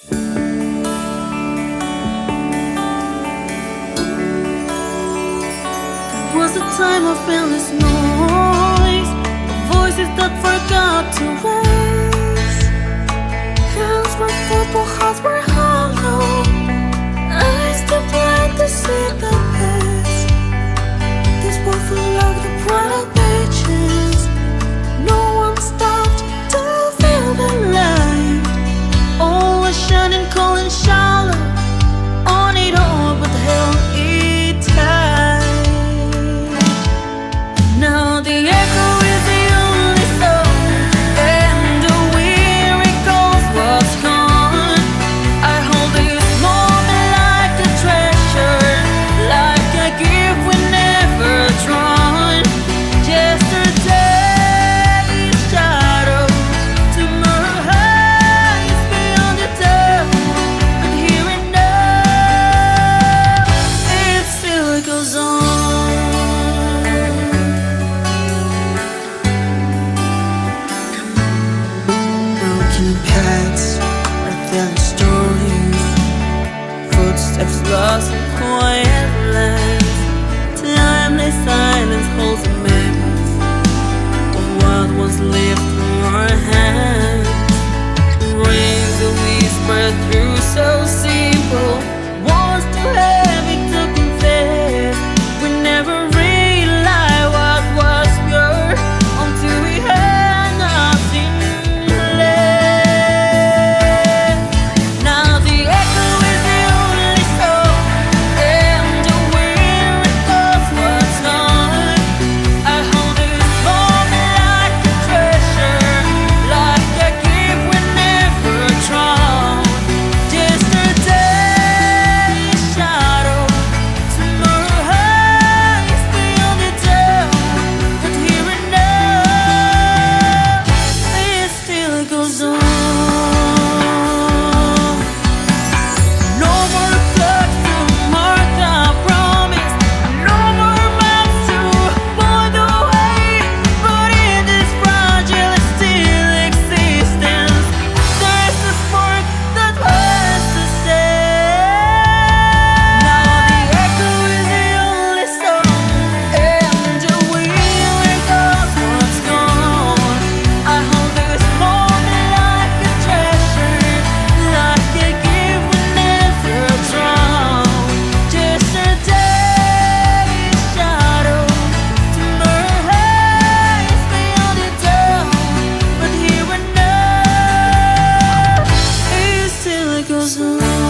Was a time of endless noise, voices that forgot to rest. Hands were football, hearts were hollow, eyes too blind to see the best. This world full of the bright pages, no one stopped to feel the light. All was shining, cold and shallow, on it all but held it tight. Now the echo is the only song, and the weary calls what's gone. I hold this moment like a treasure, like a gift we never drawn. Yesterday's shadow, tomorrow hides beyond the dawn. But here and now, it still goes on. Broken paths are telling stories, footsteps lost in quiet lands. Timeless silence holds a memory of what was left from our hands. Rings a whisper through so simple, was too heavy to confess. We never realized what was pure until we had nothing left. Now the echo is the only song, and the weary calls what's gone. I hold this moment like a treasure, like a gift we never drawn. Yesterday's shadow, tomorrow hides beyond the dawn. But here and now, it still goes on. No more clocks to mark our promise, no more maps to point the way. But in this fragile still existence, there's a spark that has to stay. Now the echo is the only song, and the weary calls what's gone. I hold this moment like a treasure, like a gift we never drawn. Yesterday's shadow, tomorrow hides beyond the dawn. But here and now, it still goes on.